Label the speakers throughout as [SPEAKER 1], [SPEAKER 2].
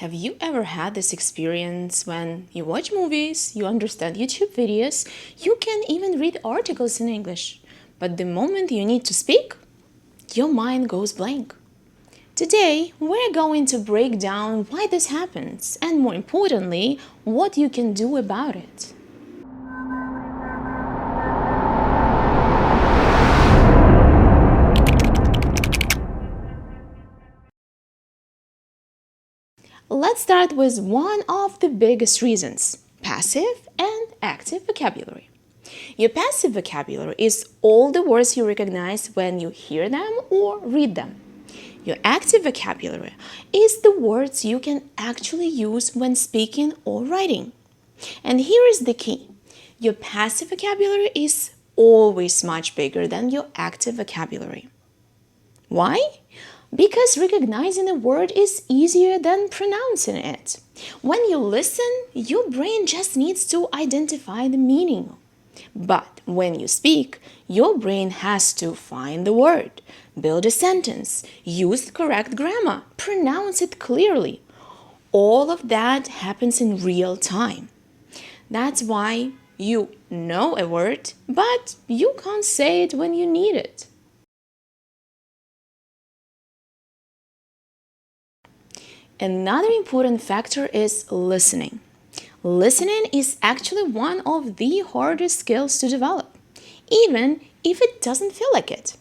[SPEAKER 1] Have you ever had this experience when you watch movies, you understand YouTube videos, you can even read articles in English, but the moment you need to speak, your mind goes blank? Today, we're going to break down why this happens and, more importantly, what you can do about it. Let's start with one of the biggest reasons: passive and active vocabulary. Your passive vocabulary is all the words you recognize when you hear them or read them. Your active vocabulary is the words you can actually use when speaking or writing. And here is the key: your passive vocabulary is always much bigger than your active vocabulary. Why? Because recognizing a word is easier than pronouncing it. When you listen, your brain just needs to identify the meaning. But when you speak, your brain has to find the word, build a sentence, use the correct grammar, pronounce it clearly. All of that happens in real time. That's why you know a word, but you can't say it when you need it. Another important factor is listening. Listening is actually one of the hardest skills to develop, even if it doesn't feel like it.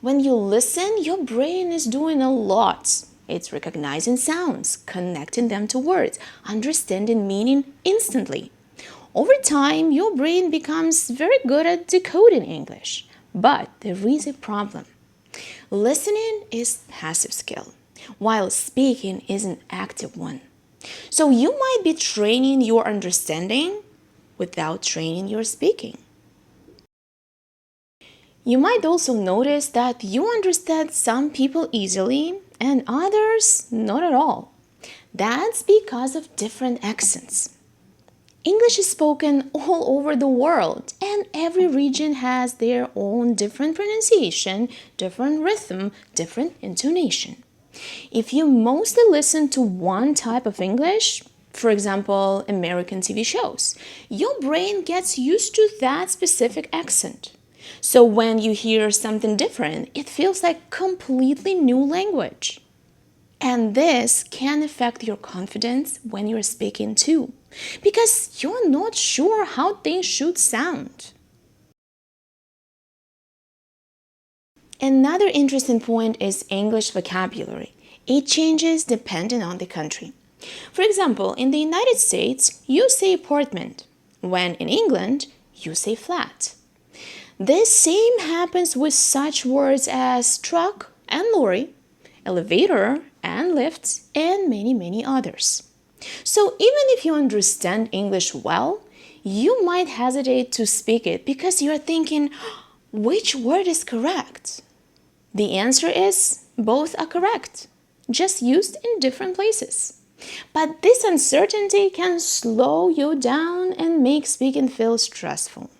[SPEAKER 1] When you listen, your brain is doing a lot. It's recognizing sounds, connecting them to words, understanding meaning instantly. Over time, your brain becomes very good at decoding English. But there is a problem. Listening is a passive skill, while speaking is an active one. So you might be training your understanding without training your speaking. You might also notice that you understand some people easily and others not at all. That's because of different accents. English is spoken all over the world, and every region has their own different pronunciation, different rhythm, different intonation. If you mostly listen to one type of English, for example, American TV shows, your brain gets used to that specific accent. So when you hear something different, it feels like completely new language. And this can affect your confidence when you're speaking too, because you're not sure how things should sound. Another interesting point is English vocabulary. It changes depending on the country. For example, in the United States, you say apartment, when in England, you say flat. This same happens with such words as truck and lorry, elevator and lift, and many, many others. So even if you understand English well, you might hesitate to speak it because you're thinking, which word is correct? The answer is both are correct, just used in different places. But this uncertainty can slow you down and make speaking feel stressful.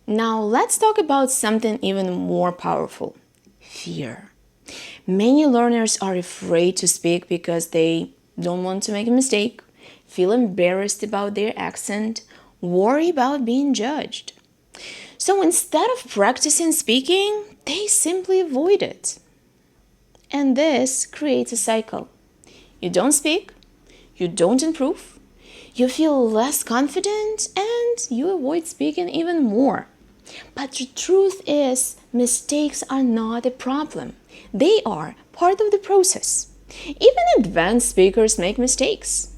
[SPEAKER 1] Now let's talk about something even more powerful: fear. Many learners are afraid to speak because they don't want to make a mistake, feel embarrassed about their accent, worry about being judged. So instead of practicing speaking, they simply avoid it. And this creates a cycle. You don't speak, you don't improve, you feel less confident, and you avoid speaking even more. But the truth is, mistakes are not a problem. They are part of the process. Even advanced speakers make mistakes.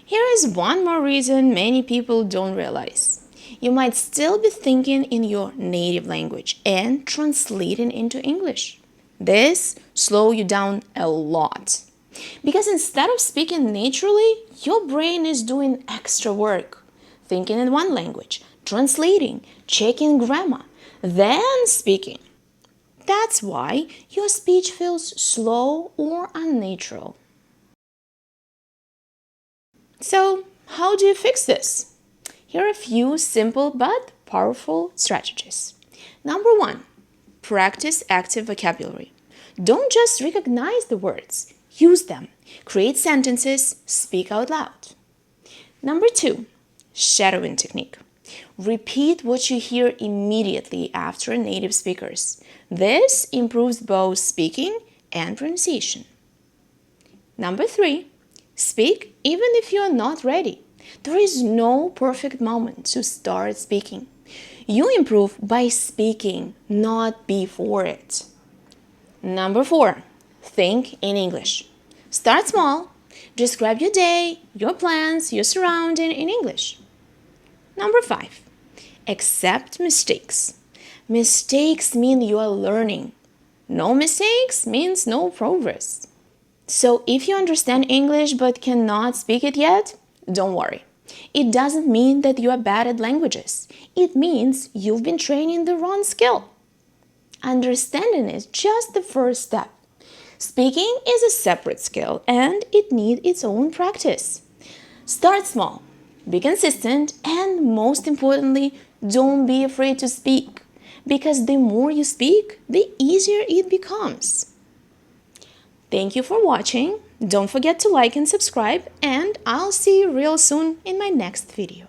[SPEAKER 1] Here is one more reason many people don't realize. You might still be thinking in your native language and translating into English. This slows you down a lot. Because instead of speaking naturally, your brain is doing extra work, thinking in one language, translating, checking grammar, then speaking. That's why your speech feels slow or unnatural. So, how do you fix this? Here are a few simple but powerful strategies. Number one, practice active vocabulary. Don't just recognize the words, use them. Create sentences, speak out loud. Number 2, shadowing technique. Repeat what you hear immediately after native speakers. This improves both speaking and pronunciation. Number 3, speak even if you are not ready. There is no perfect moment to start speaking. You improve by speaking, not before it. Number 4, think in English. Start small. Describe your day, your plans, your surrounding in English. Number 5, accept mistakes. Mistakes mean you are learning. No mistakes means no progress. So if you understand English but cannot speak it yet, don't worry. It doesn't mean that you are bad at languages. It means you've been training the wrong skill. Understanding is just the first step. Speaking is a separate skill and it needs its own practice. Start small, be consistent, and most importantly, don't be afraid to speak, because the more you speak, the easier it becomes. Thank you for watching. Don't forget to like and subscribe, and I'll see you real soon in my next video.